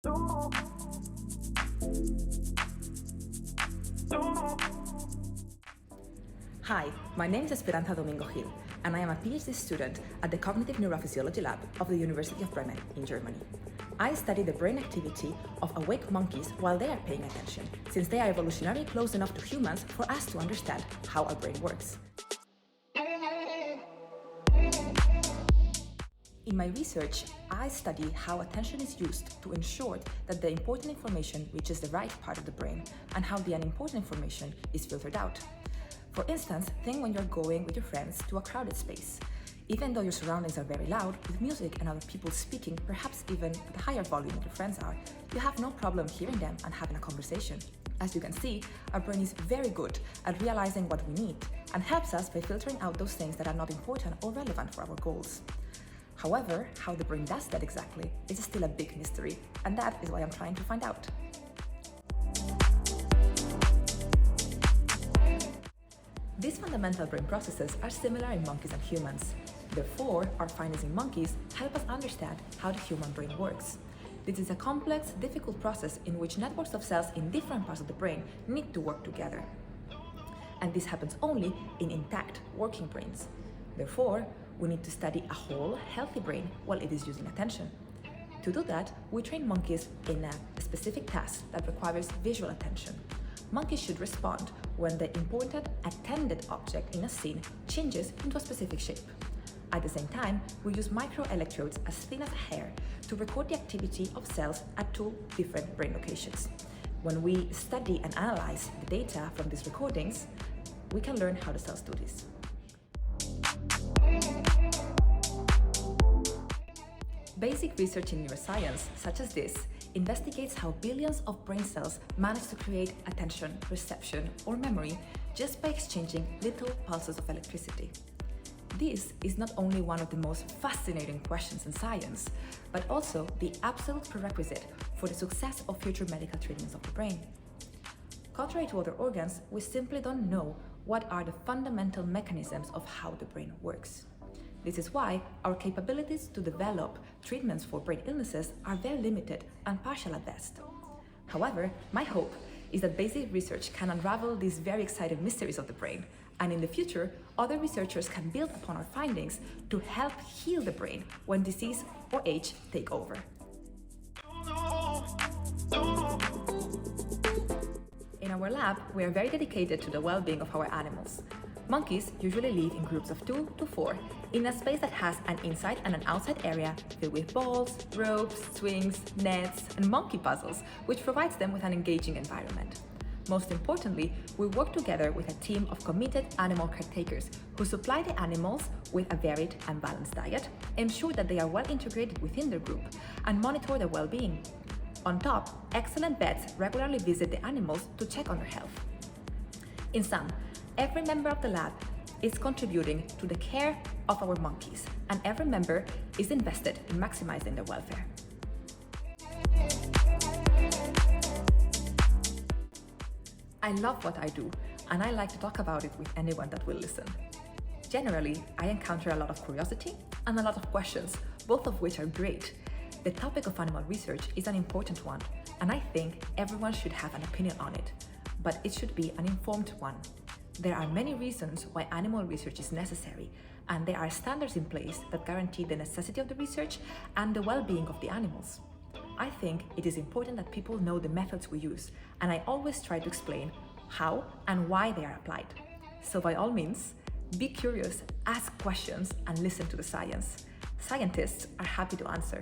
Hi, my name is Esperanza Domingo Gil, and I am a PhD student at the Cognitive Neurophysiology Lab of the University of Bremen in Germany. I study the brain activity of awake monkeys while they are paying attention, since they are evolutionarily close enough to humans for us to understand how our brain works. In my research, I study how attention is used to ensure that the important information reaches the right part of the brain and how the unimportant information is filtered out. For instance, think when you're going with your friends to a crowded space. Even though your surroundings are very loud, with music and other people speaking, perhaps even at a higher volume than your friends are, you have no problem hearing them and having a conversation. As you can see, our brain is very good at realizing what we need and helps us by filtering out those things that are not important or relevant for our goals. However, how the brain does that exactly is still a big mystery, and that is why I'm trying to find out. These fundamental brain processes are similar in monkeys and humans. Therefore, our findings in monkeys help us understand how the human brain works. This is a complex, difficult process in which networks of cells in different parts of the brain need to work together. And this happens only in intact, working brains. Therefore, we need to study a whole, healthy brain while it is using attention. To do that, we train monkeys in a specific task that requires visual attention. Monkeys should respond when the important attended object in a scene changes into a specific shape. At the same time, we use microelectrodes as thin as a hair to record the activity of cells at two different brain locations. When we study and analyze the data from these recordings, we can learn how the cells do this. Basic research in neuroscience, such as this, investigates how billions of brain cells manage to create attention, perception, or memory just by exchanging little pulses of electricity. This is not only one of the most fascinating questions in science, but also the absolute prerequisite for the success of future medical treatments of the brain. Contrary to other organs, we simply don't know what are the fundamental mechanisms of how the brain works. This is why our capabilities to develop treatments for brain illnesses are very limited and partial at best. However, my hope is that basic research can unravel these very exciting mysteries of the brain, and in the future, other researchers can build upon our findings to help heal the brain when disease or age take over. In our lab, we are very dedicated to the well-being of our animals. Monkeys usually live in groups of 2 to 4 in a space that has an inside and an outside area filled with balls, ropes, swings, nets, and monkey puzzles, which provides them with an engaging environment. Most importantly, we work together with a team of committed animal caretakers who supply the animals with a varied and balanced diet, ensure that they are well integrated within their group, and monitor their well-being. On top, excellent vets regularly visit the animals to check on their health. In sum, every member of the lab is contributing to the care of our monkeys, and every member is invested in maximizing their welfare. I love what I do, and I like to talk about it with anyone that will listen. Generally, I encounter a lot of curiosity and a lot of questions, both of which are great. The topic of animal research is an important one, and I think everyone should have an opinion on it, but it should be an informed one. There are many reasons why animal research is necessary, and there are standards in place that guarantee the necessity of the research and the well-being of the animals. I think it is important that people know the methods we use, and I always try to explain how and why they are applied. So by all means, be curious, ask questions, and listen to the science. Scientists are happy to answer.